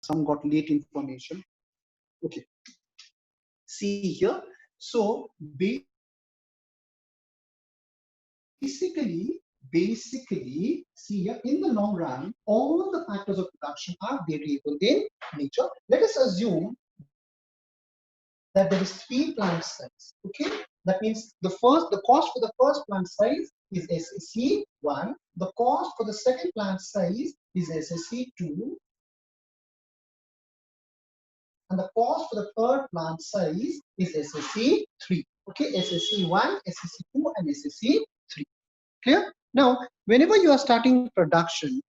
some got late information. Okay, see here. So basically, see here, in the long run, all the factors of production are variable in nature. Let us assume that there is 3 plant size. Okay, that means the cost for the first plant size is SSC1, the cost for the second plant size is SSC2, and the cost for the third plant size is SSC3. Okay, SSC1, SSC2, and SSC3. Clear? Now, whenever you are starting production,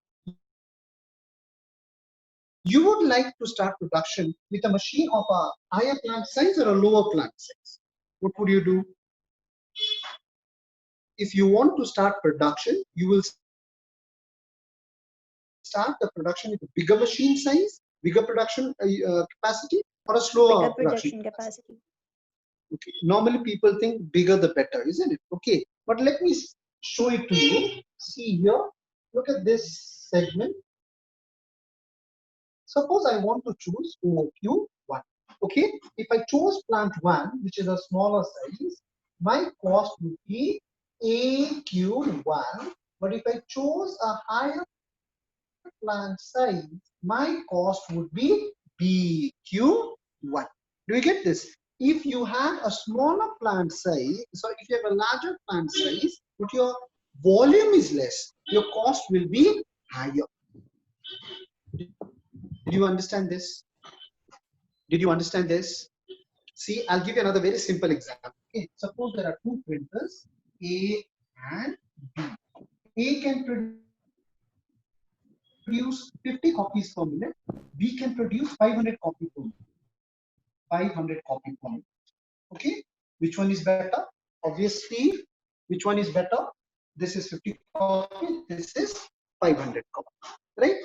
you would like to start production with a machine of a higher plant size or a lower plant size. What would you do? If you want to start production, you will start the production with a bigger machine size, bigger production capacity, or a slower bigger production capacity. Okay. Normally people think bigger the better, isn't it? Okay, but let me show it to you. See here, look at this segment. Suppose I want to choose OQ1. Okay, if I chose plant 1, which is a smaller size, my cost would be AQ1. But if I chose a higher plant size, my cost would be BQ1. Do you get this? If you have a smaller plant size, so if you have a larger plant size, but your volume is less, your cost will be higher. Did you understand this? Did you understand this? See, I'll give you another very simple example. Okay, suppose there are 2 printers, A and B. A can produce 50 copies per minute. B can produce 500 copies per minute. 500 copies per minute. Okay, which one is better? Obviously, which one is better? This is 50 copies. This is 500 copies. Right?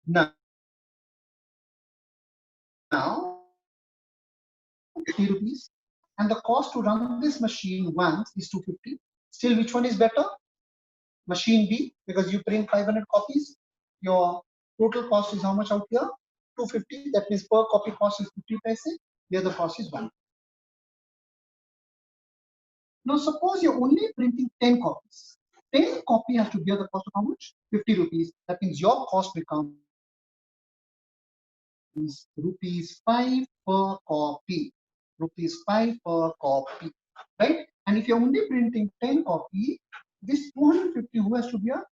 Now, 50 rupees, and the cost to run this machine once is 250. Still, which one is better? Machine B, because you print 500 copies. Your total cost is how much out here? 250. That means per copy cost is 50 paise. The other cost is 1. Now, suppose you're only printing 10 copies. 10 copy has to bear the cost of how much? 50 rupees. That means your cost becomes rupees 5 per copy. Rupees 5 per copy. Right? And if you're only printing 10 copies, this 250 who has to bear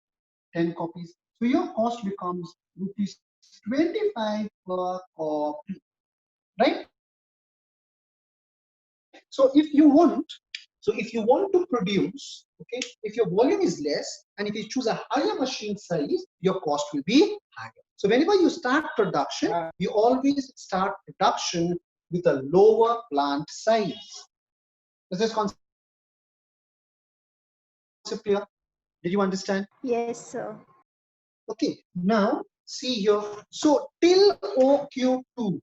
10 copies. So your cost becomes rupees 25 per copy. Right? So if you want to produce, okay, if your volume is less and if you choose a higher machine size, your cost will be higher. So whenever you start production, you always start production with a lower plant size. Is this concept clear? Did you understand? Yes, sir. Okay, now see here. So till OQ2,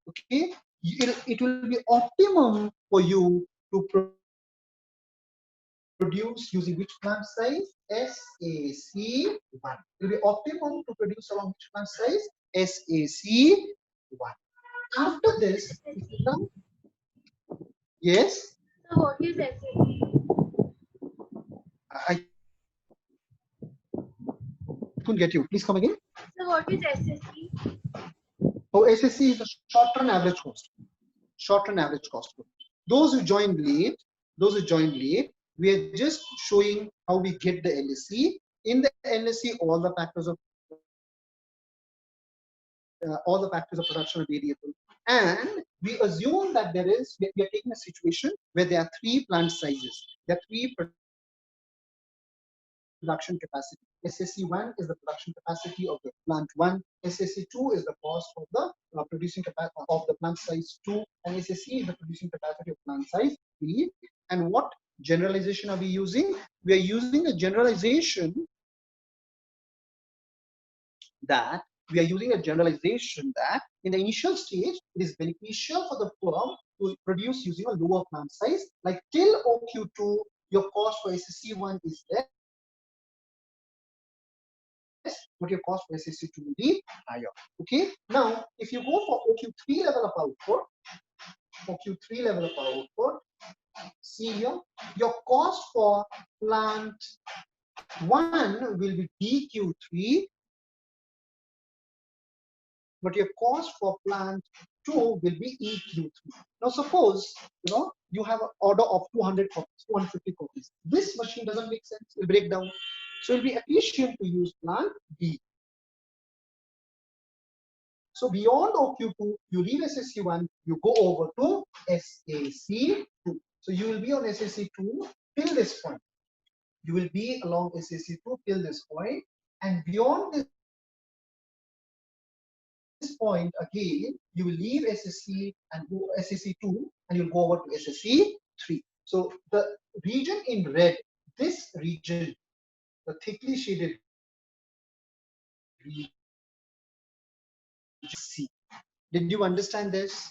okay, it will be optimum for you to produce using which plant size? SAC1. It will be optimum to produce along which plant size? SAC1. After this, yes? So what is SSC? I couldn't get you. Please come again. So what is SSC? Oh, SSC is the short-run average cost. Short-run average cost. Those who joined late, we are just showing how we get the LSC. In the LSC, all the factors of production are variable, and we assume that we are taking a situation where there are 3 plant sizes. There are 3 production capacity. SSC1 is the production capacity of the plant 1. SSC2 is the cost of the producing capacity of the plant size 2, and SSC is the producing capacity of plant size 3. And what generalization are we using? We are using a generalization that in the initial stage, it is beneficial for the firm to produce using a lower plant size. Like till OQ2, your cost for SSC1 is less. but your cost for SSC2 will be higher. Okay. Now, if you go for OQ3 level of output, OQ3 level of output, see here, your cost for plant 1 will be DQ3, but your cost for plant 2 will be EQ3. Now suppose you have an order of 200 copies, 250 copies. This machine doesn't make sense, it will break down. So it will be efficient to use plant B. So beyond OQ2, you leave SSC1, you go over to SAC2. So you will be on SSC2 till this point. You will be along SSC2 till this point, and beyond this point again, you will leave SSC and go SSC2, and you'll go over to SSC3. So the region in red, this region, the thickly shaded region C. Did you understand this?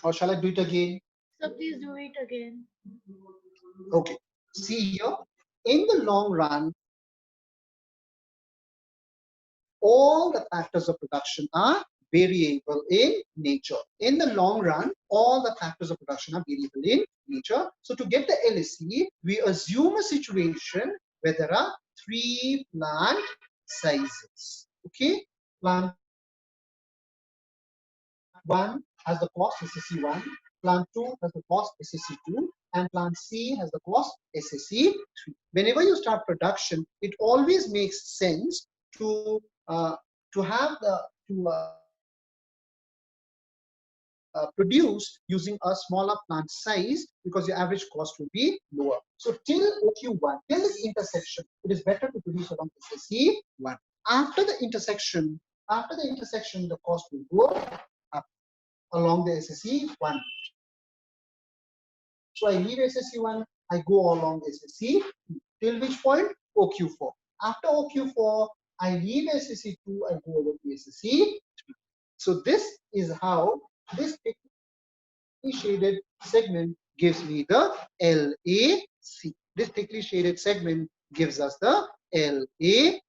Or shall I do it again? So please do it again. Okay. See here, in the long run, all the factors of production are variable in nature. In the long run, all the factors of production are variable in nature. So to get the LSE, we assume a situation where there are 3 plant sizes. Okay, plant 1 has the cost SSC1, plant 2 has the cost SSC2, and plant C has the cost SSC3. Whenever you start production, it always makes sense to have produce using a smaller plant size, because your average cost will be lower. So till OQ1, till this intersection, it is better to produce along SSC1. After the intersection, the cost will go up along the SSC1. So I leave SSC1, I go along SSC till which point? OQ4. After OQ4, I leave SSC2, I go over to SSC3. So this is how this thickly shaded segment gives me the LAC. This thickly shaded segment gives us the LAC.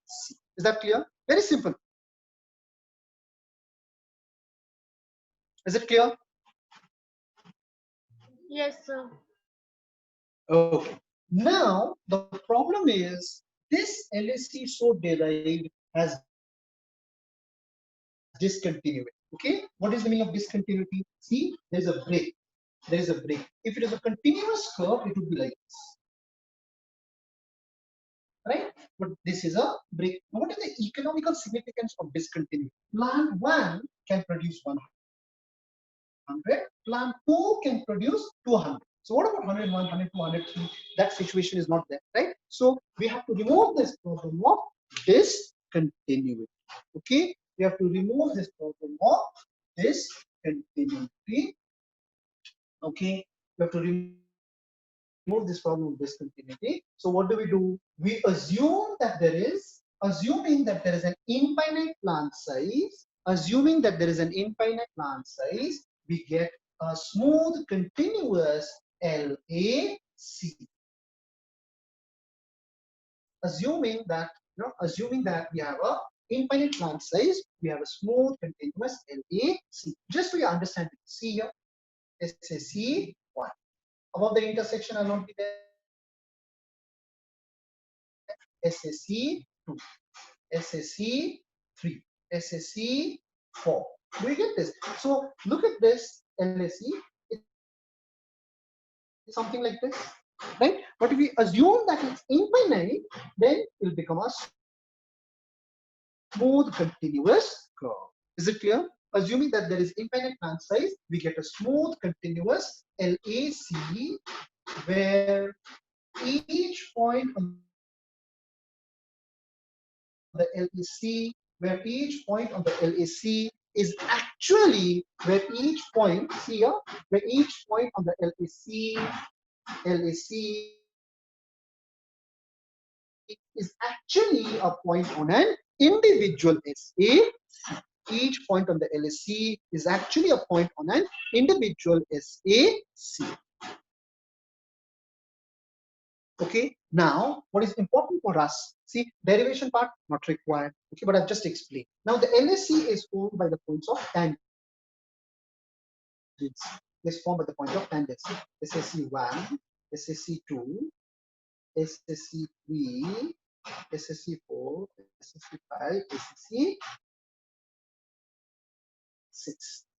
Is that clear? Very simple. Is it clear? Yes, sir. Okay. Now the problem is this LSC so derived has discontinuity. Okay, what is the meaning of discontinuity? See, there is a break. There is a break. If it is a continuous curve, it would be like this, right? But this is a break. Now, what is the economical significance of discontinuity? Plant 1 can produce 100. Plant 2 can produce 200. So what about 101, 102, 103? That situation is not there, right? So we have to remove this problem of discontinuity. Okay, we have to remove this problem of discontinuity. Okay, we have to remove this problem of discontinuity. So what do? We assume that assuming that there is an infinite plant size, we get a smooth continuous LAC. Assuming that we have a infinite plant size, we have a smooth continuous LAC. Just for your understanding, see here, SSC1. Above the intersection, I'll not be there. SSC2, SSC3, SSC4. Do you get this? So look at this LSE. It's something like this, right? But if we assume that it's infinite, then it will become a smooth continuous curve. Is it clear? Assuming that there is infinite plant size, we get a smooth continuous LAC, where each point on the LAC, is actually where each point, see here, where each point on the LAC is actually a point on an individual SAC. Each point on the LAC is actually a point on an individual SAC. Okay, now what is important for us? See, derivation part not required. Okay, but I've just explained. Now the LSC is formed by the points of tangents. Is formed by the point of tangents. SSC1, SSC2, SSC3, SSC4, SSC5, SSC6.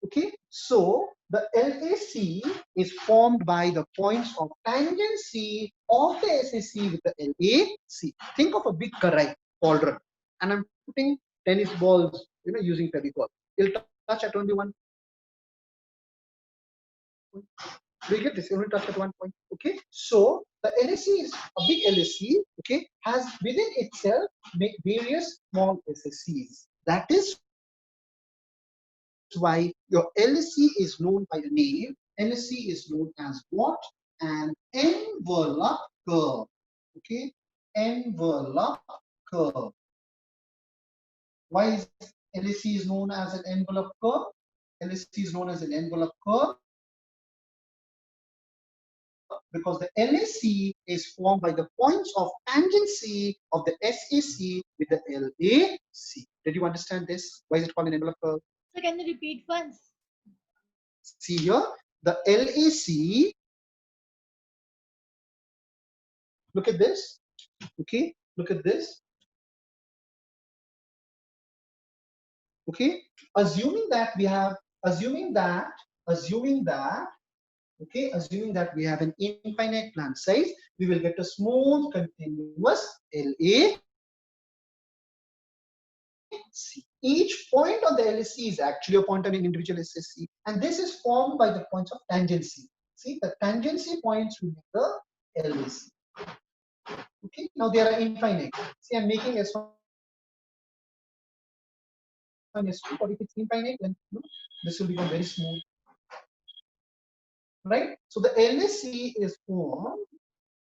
Okay, so the LAC is formed by the points of tangency of the SSC with the LAC. Think of a big karai cauldron, and I'm putting tennis balls, using Fevicol. It'll touch at only one point. Do you get this? It will touch at one point. Okay, so the LSC is a big LSC. Okay, has within itself various small SSCs. That is why your LSC is known by the name. LSC is known as what? An envelope curve. Okay, envelope curve. Why is LSC is known as an envelope curve? LSC is known as an envelope curve because the LSC is formed by the points of tangency of the SAC with the LAC. Did you understand this? Why is it called an envelope curve? So can you repeat once? See here, the LAC, look at this. Okay, look at this. Okay, assuming that we have we have an infinite plant size, we will get a smooth continuous LAC. Each point on the LAC is actually a point on an individual SSC, and this is formed by the points of tangency. See, the tangency points will be the LAC. Okay, now they are infinite. See, I'm making S1 and S2, but if it's infinite, then this will become very smooth. Right? So the LAC is formed.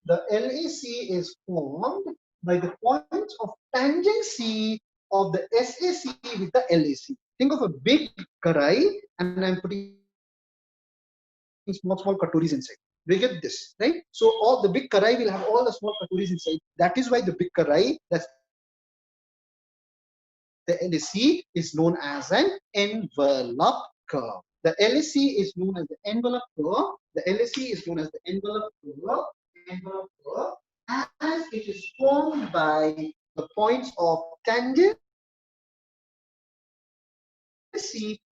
The LAC is formed by the points of tangency of the SAC with the LAC. Think of a big karai, and I'm putting small katoris inside. Do you get this? Right? So all the big karai will have all the small katoris inside. That is why the big karai, that's the LAC, is known as an envelope curve. The LAC is known as the envelope curve. The LAC is known as the envelope curve, as it is formed by the points of tangency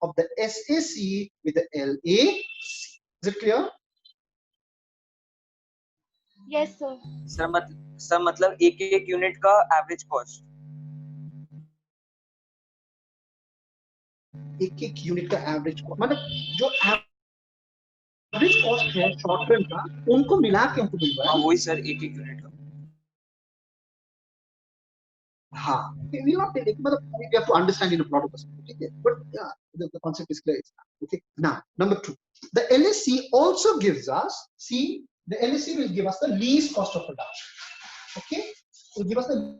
of the SAC with the LAC. Is it clear? Yes, sir. Sir मतलब एक एक unit का average cost एक unit का average मतलब जो average cost है short term का उनको मिला के हमको मिल रहा है वही सर एक एक यूनिट का हाँ we will not take मतलब we have to understand in a broader perspective okay? But yeah, the concept is clear. Okay, now number 2, the LSC also gives us, see, the LSC will give us the least cost of production. Okay, it will give us the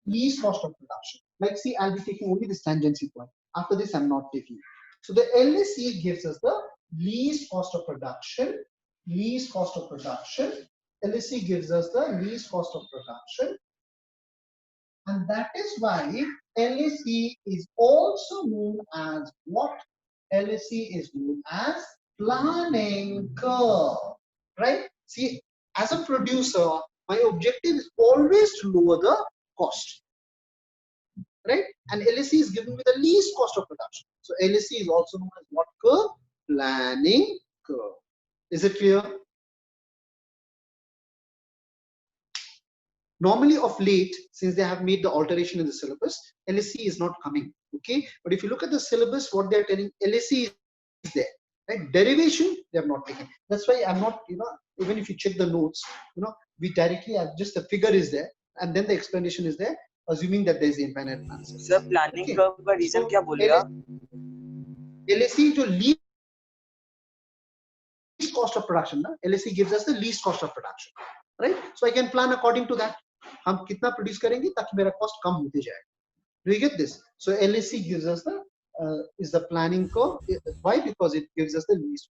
least cost of production. Like, see, I'll be taking only this tangency point. After this, I'm not taking. So the LSC gives us the least cost of production. Least cost of production. LSC gives us the least cost of production. And that is why LSC is also known as what? LSC is known as planning curve. Right? See, as a producer, my objective is always to lower the cost. Right? And LSC is given with the least cost of production. So LSC is also known as what curve? Planning curve. Is it clear? Normally of late, since they have made the alteration in the syllabus, LSC is not coming. Okay, but if you look at the syllabus, what they are telling, LSC is there. Right? Derivation, they have not taken. That's why I'm not, even if you check the notes, we directly have just the figure is there, and then the explanation is there, assuming that there is infinite answer. Sir planning curve का reason क्या बोले आप LSC जो least cost of production, ना? LSC gives us the least cost of production, right? So I can plan according to that. हम कितना produce करेंगे ताकि मेरा cost कम होते जाए. Do you get this? So LSC gives us the is the planning curve. Why? Because it gives us the least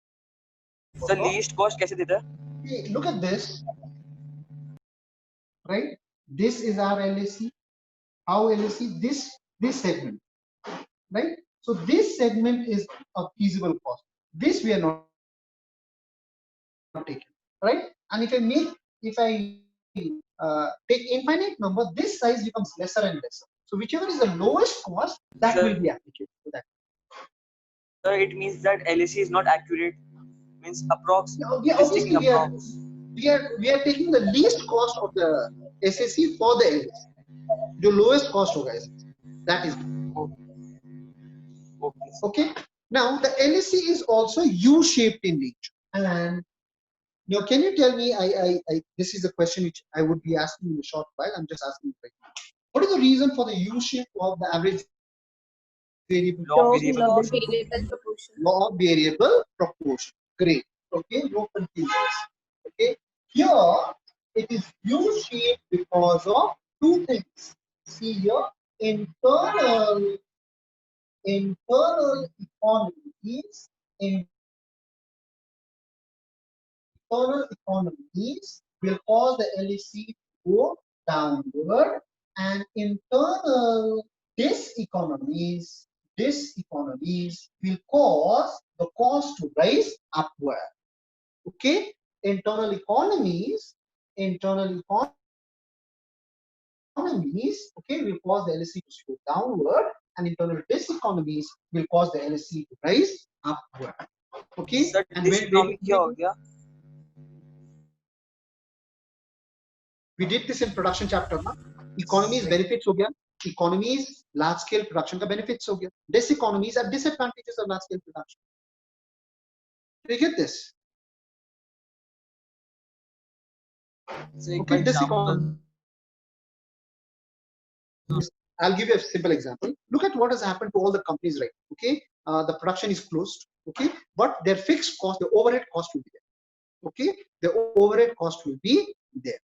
sir least cost कैसे देता है? Okay, look at this, right? This is our LAC. How LAC? This segment, right? So this segment is a feasible cost. This we are not taking, right? And if I take infinite number, this size becomes lesser and lesser. So whichever is the lowest cost, that Sir. will be applicable to that. Sir, it means that LAC is not accurate. Means approx. Now, Just taking obviously approx. we are taking the least cost of the SAC for the LAC. The lowest cost hoga SAC. That is Okay. okay. Now the LAC is also U-shaped in nature. And now, can you tell me? This is a question which I would be asking in a short while. I'm just asking right now. What is the reason for the U-shape of the average variable? Law of variable Law of proportion. variable proportion. Law of variable proportion. Great. Okay, no confusion. Okay, here it is U-shaped because of two things. See here, internal economies, internal economies will cause the LEC to go downward, and internal diseconomies will cause the cost to rise upward. Okay, internal economies okay, will cause the LSE to go downward, and internal diseconomies will cause the LSE to rise upward. Okay, Sir, and diseconomy क्या हो गया? we did this in production chapter na? Economies benefits ho gaya, economies large scale production ka benefits ho gaya, diseconomies are disadvantages of large scale production. Do you get this? So, Okay, diseconomies. I'll give you a simple example. Look at what has happened to all the companies, right? Okay, the production is closed. Okay, but their fixed cost, the overhead cost will be there. Okay, the overhead cost will be there.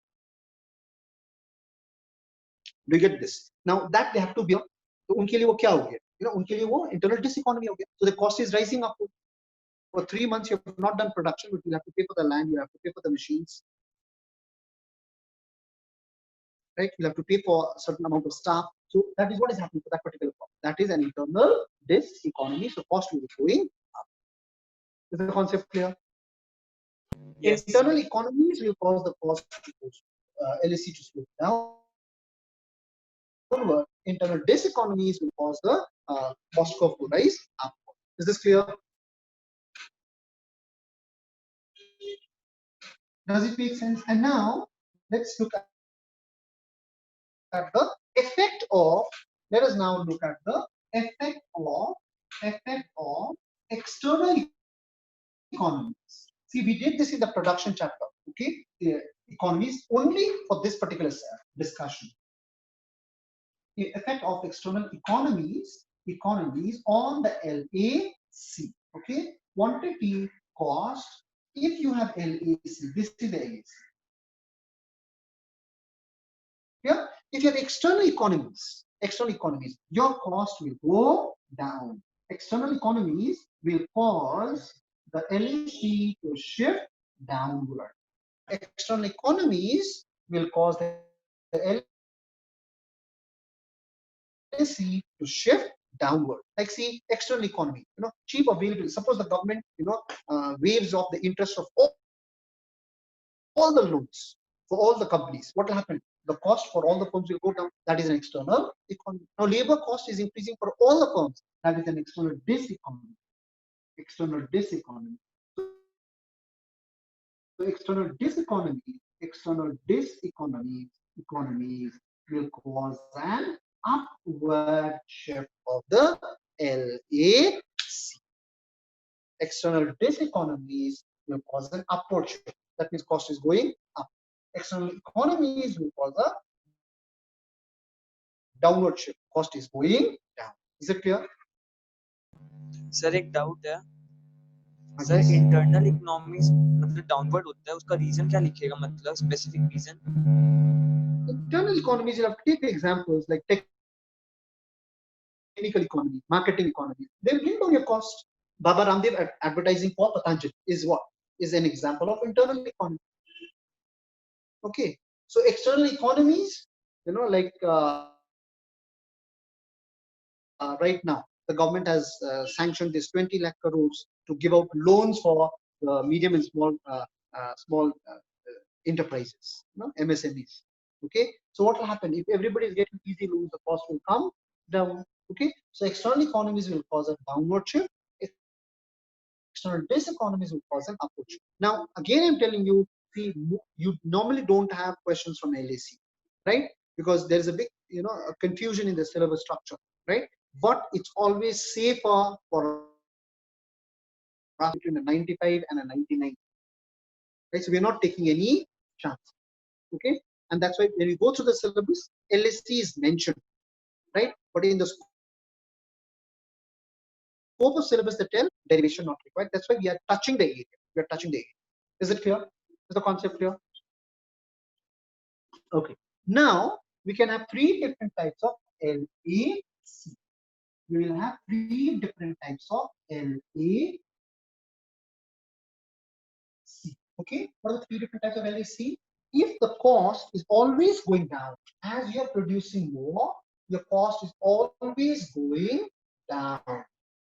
Do you get this? Now that they have to be, तो उनके लिए वो क्या हो गया? You know, उनके लिए वो internal diseconomy हो गया. So the cost is rising up. For 3 months you have not done production, but you have to pay for the land, you have to pay for the machines, right? You have to pay for a certain amount of staff. So that is what is happening for that particular cost. That is an internal diseconomy. So cost will be going up. Is the concept clear? yes. Internal economies will cause the cost to go, LSE to slow downward. Internal diseconomies will cause the cost curve to rise upward. Is this clear? Does it make sense? And now let's look at the effect of. Let us now look at the effect of external economies. See, we did this in the production chapter. Okay, the economies only for this particular discussion. The effect of external economies on the LAC. Okay, quantity cost. If you have LAC, this is the LAC. Yeah, if you have external economies, your cost will go down. External economies will cause the LAC to shift downward. External economies will cause the LAC to shift downward. Like see, external economy, you know, cheap availability. Suppose the government, you know, waives off the interest of all the loans for all the companies. What will happen? The cost for all the firms will go down. That is an external economy. Now labor cost is increasing for all the firms. That is an external diseconomy. External diseconomy. So external economies will cause an upward shift of the LAC. External diseconomies will cause an upward shift. That means cost is going up. External economies will cause a downward shift. Cost is going down. Is it clear? Sir एक doubt है. Sir internal economies मतलब downward होता है, उसका reason क्या लिखेगा, मतलब specific reason? Internal economies, you have to take examples like technical economy, marketing economy. They will bring down your cost. Baba Ramdev advertising for Patanjali is what? is an example of internal economy. Okay, so external economies, you know, like right now, the government has sanctioned this 20 lakh crores to give out loans for medium and small enterprises, you know, MSMEs. Okay, so what will happen if everybody is getting easy loans? The cost will come down. Okay, so external economies will cause a downward shift. External diseconomies will cause an upward shift. Now, again, I'm telling you, see, you normally don't have questions from LAC, right? Because there is a big, you know, a confusion in the syllabus structure, right? But it's always safer for us between a 95 and a 99, right? So we're not taking any chance, okay? And that's why when you go through the syllabus, LSC is mentioned, right? But in the scope of syllabus, they tell derivation not required. That's why we are touching the area. We are touching the area. Is it clear? Is the concept clear? Okay. Now we can have three different types of LAC. We will have three different types of LAC. Okay. What are the three different types of LAC? If the cost is always going down, as you are producing more, your cost is always going down.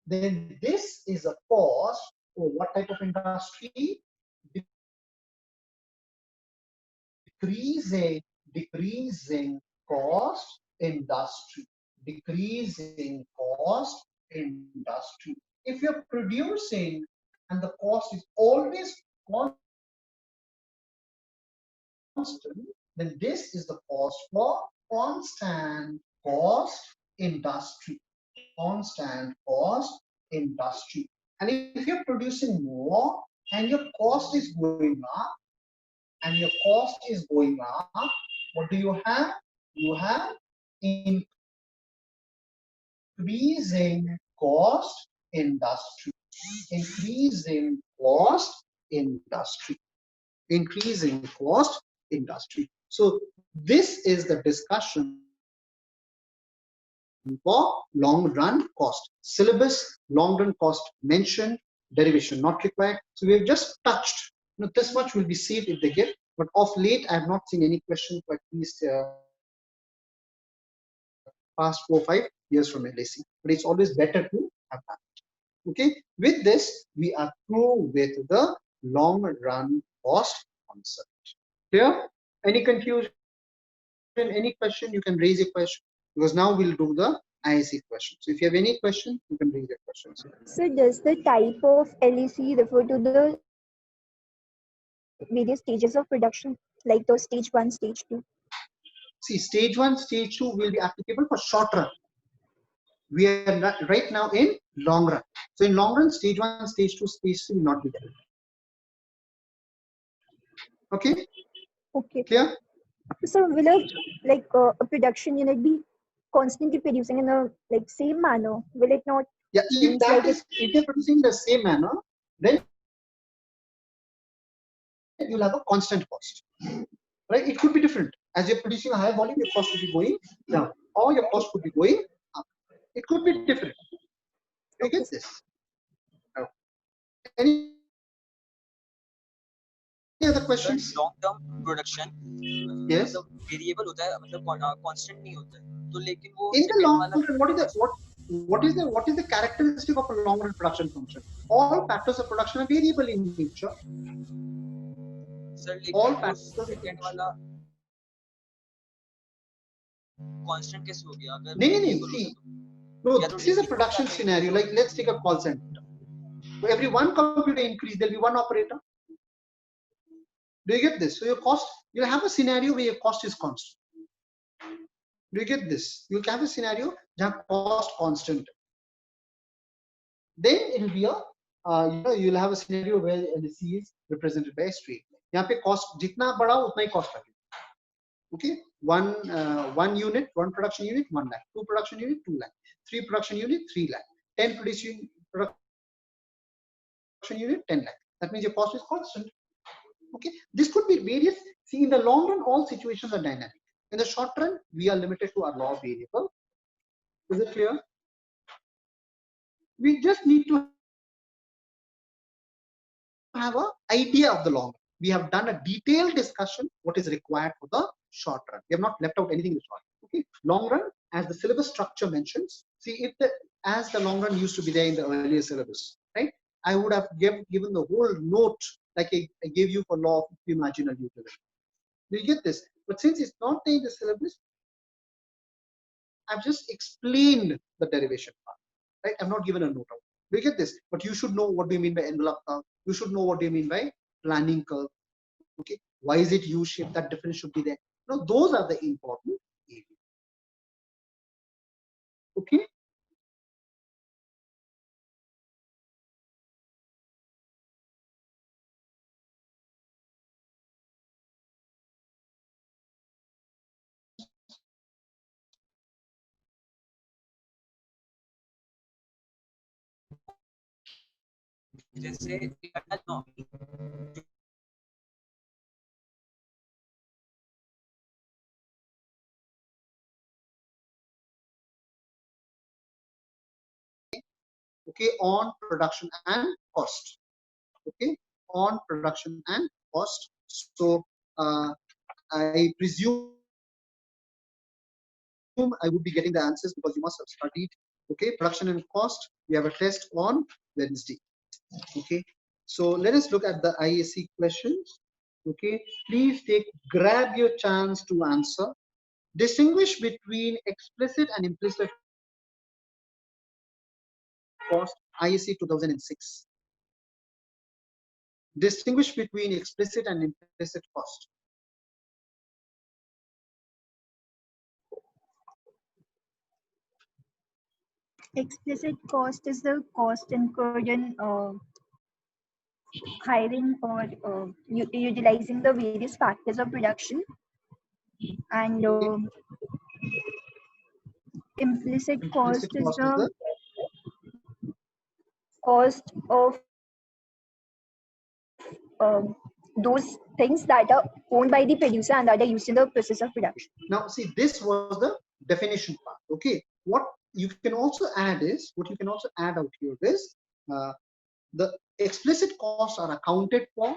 Then this is a cost for what type of industry? Decreasing cost industry. Decreasing cost industry. If you're producing and the cost is always constant, then this is the cost for constant cost industry. Constant cost industry. And if you're producing more and your cost is going up, what do you have? You have increasing cost industry. Increasing cost industry. Increasing cost industry. So this is the discussion for long run cost. Syllabus, long run cost mentioned, derivation not required. So we have just touched. You know, this much will be saved if they get, but of late I have not seen any question for at least past 4 or 5 years from LAC. But it's always better to have that. Okay, with this we are through with the long run cost concept. Clear? Any confusion? Any question? You can raise a question, because now we'll do the ISC question. So if you have any question, you can raise your questions. So does the type of LEC refer to the various stages of production, like the stage 1, stage 2? See, stage 1, stage 2 will be applicable for short run. We are not, right now in long run. So in long run, stage 1, stage 2, stage 3 will not be there. Okay? Okay. Clear? So will a production unit be constantly producing in a same manner? Will it not? Yeah, if that is, if they're producing in the same manner, then you'll have a constant cost. Right? It could be different. As you're producing a higher volume, your cost could be going down, or your cost could be going up. It could be different. You get this? Any other questions? Long term production Yes. Variable होता है, मतलब constant नहीं होता है, तो लेकिन वो in the long run, what is the characteristic of a long run production function? All factors of production are variable in nature. Sir All लेकिन factors of सेकंड वाला कांस्टेंट कैसे हो गया अगर नहीं, see, no, this is a production scenario. Like, let's take a call center. For every one computer increase, there'll be one operator. Do you get this? So your cost, you'll have a scenario where your cost is constant. Do you get this? You'll have a scenario where cost constant. Then it will be a you'll have a scenario where LC is represented by a straight line. यहाँ पे cost जितना बड़ा उतना ही cost लगेगा. Okay, one unit, one production unit, 1 lakh. 2 production unit, 2 lakh. 3 production unit, 3 lakh. 10 production unit, 10 lakh. That means your cost is constant. Okay, this could be various. See, in the long run, all situations are dynamic. In the short run, we are limited to our law variable. Is it clear? We just need to have an idea of the long run. We have done a detailed discussion what is required for the short run. We have not left out anything in the short run. Okay, long run, as the syllabus structure mentions, see if the as the long run used to be there in the earlier syllabus, right? I would have given the whole note like I gave you for law of marginal utility. Do you get this? But since it's not there in the syllabus, I've just explained the derivation part, right? I've not given a note out. Do you get this? But you should know what do you mean by envelope curve. You should know what do you mean by planning curve. Okay, why is it U-shaped? That difference should be there. Now, those are the important areas. Okay. जैसे Okay, on production and cost. Okay, on production and cost. So I presume I would be getting the answers because you must have studied. Okay, production and cost. We have a test on Wednesday. Okay, so let us look at the ISC questions. Okay, please grab your chance to answer. Distinguish between explicit and implicit cost, ISC 2006. Distinguish between explicit and implicit cost. Explicit cost is the cost incurred in hiring or utilizing the various factors of production, and implicit cost Implicit is cost is the the cost of those things that are owned by the producer and that are used in the process of production. now see this was the definition part. Okay, what you can also add is what you can also add out here is the explicit costs are accounted for.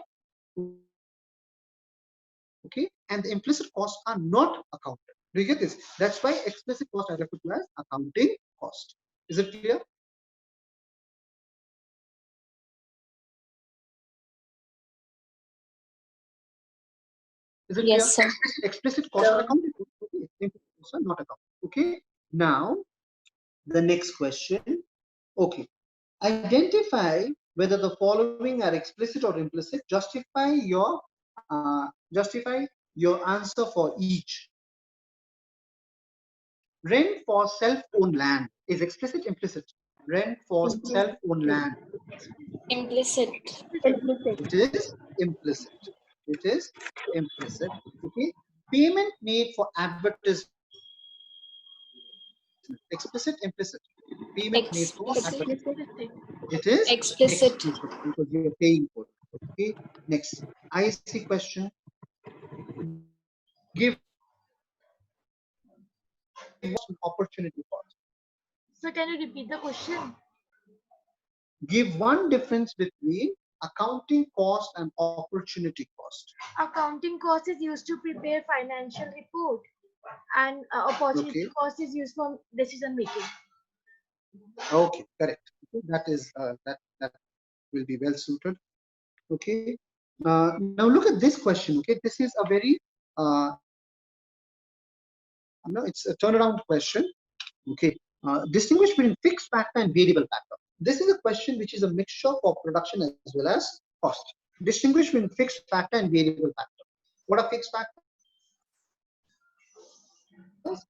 Okay, and the implicit costs are not accounted. Do you get this? That's why explicit costs are referred to as accounting cost. Is it clear? Is it Yes, clear? sir. Explicit costs are accounted for. Okay, implicit costs are not accounted. Okay, now the next question. Okay, identify whether the following are explicit or implicit. Justify your answer for each. Rent for self-owned land is explicit, implicit. Rent for self-owned land. Implicit. Implicit. It is implicit. It is implicit. Okay. Payment made for advertisement. Explicit, implicit. Payment made for Explicit. advertisement. It is Explicit. because you are paying for it. Okay. Next, ISC question. Give opportunity cost. So can you repeat the question? Give one difference between accounting cost and opportunity cost. Accounting cost is used to prepare financial report, and opportunity Okay. cost is used for decision making. Okay, correct. That is that will be well suited. Okay. Now look at this question. Okay, this is a very it's a turnaround question. Okay. Distinguish between fixed factor and variable factor. This is a question which is a mixture for production as well as cost. Distinguish between fixed factor and variable factor. What are fixed factors?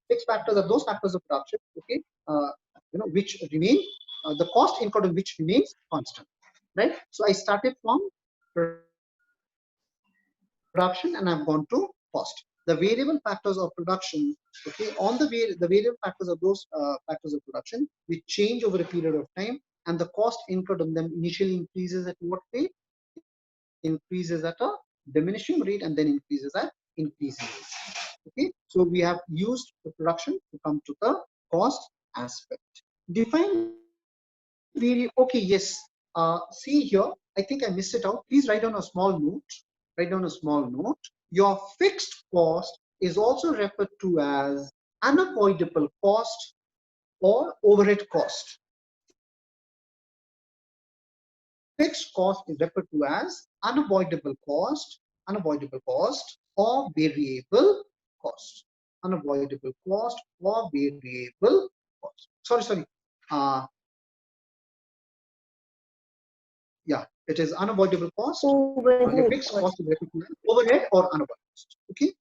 Fixed factors are those factors of production, okay, which remain, the cost incurred in which remains constant, right? So I started from production and I've gone to cost. The variable factors of production, okay, on the variable factors of those factors of production, which change over a period of time, and the cost incurred on them initially increases at what rate? Increases at a diminishing rate and then increases at increasing rate. Okay, so we have used the production to come to the cost aspect. Define variable. Okay, yes. See here, I think I missed it out. Please write down a small note. Write down a small note. Your fixed cost is also referred to as unavoidable cost or overhead cost. Fixed cost is referred to as unavoidable cost or variable cost. Unavoidable cost or variable cost. Sorry. Yeah, it is unavoidable cost. Your Overhead fixed cost. cost is referred to as overhead or unavoidable cost. Okay,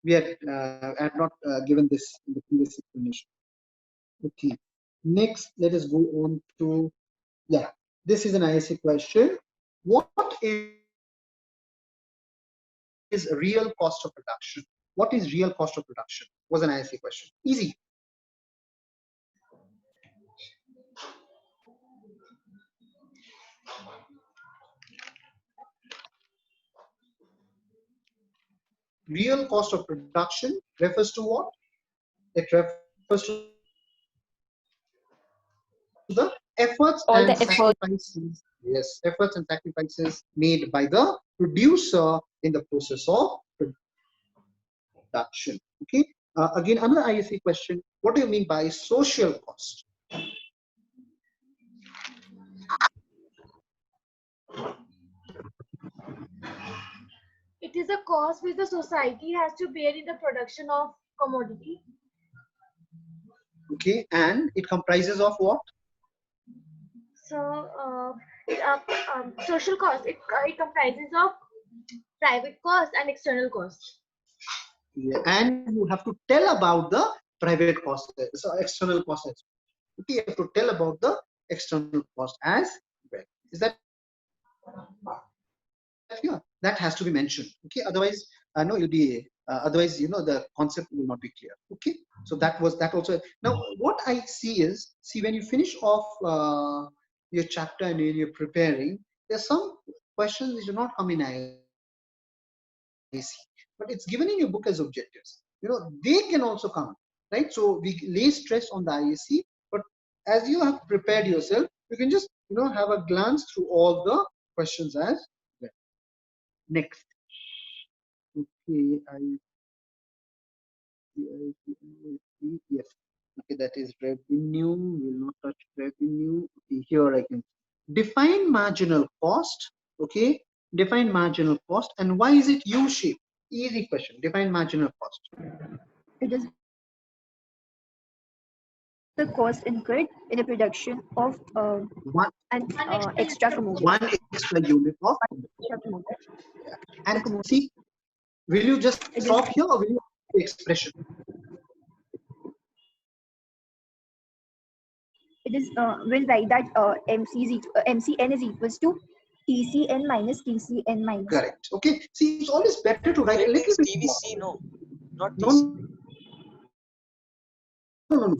we had not given this in the previous explanation. Okay, next let us go on to, yeah, this is an ISC question. What is real cost of production? What is real cost of production? Was an ISC question. Easy. Real cost of production refers to what? It refers to the efforts All and the effort. sacrifices. Yes, efforts and sacrifices made by the producer in the process of production. Okay. Again, another ISC question. What do you mean by social cost? It is a cost which the society has to bear in the production of commodity. Okay, and it comprises of what? So, social cost, it comprises of private cost and external cost. Yeah, and you have to tell about the private cost, so external cost as well. Okay, you have to tell about the external cost as well. Is that clear? That has to be mentioned. Okay, otherwise, no, it'll be otherwise, you know, the concept will not be clear. Okay, so that was that also. Now, what I see is, see, when you finish off your chapter and when you're preparing, there's some questions which do not come in IAC, but it's given in your book as objectives. You know, they can also come, right? So we lay stress on the IAC, but as you have prepared yourself, you can just, you know, have a glance through all the questions as well. Next. Okay, yes. Okay, that is revenue. Will not touch revenue. Okay, here I can define marginal cost. Okay, define marginal cost, and why is it U-shaped? Easy question. Define marginal cost. It is the cost incurred in the production of One extra commodity. one extra unit of. Extra commodity. And see, will you just It is- stop here or will you the expression? It is we'll write that MCN is equals to TCN minus TCN minus. Correct. Okay. See, it's always better to write a It little is bit TVC, more. no, not No, TC. no.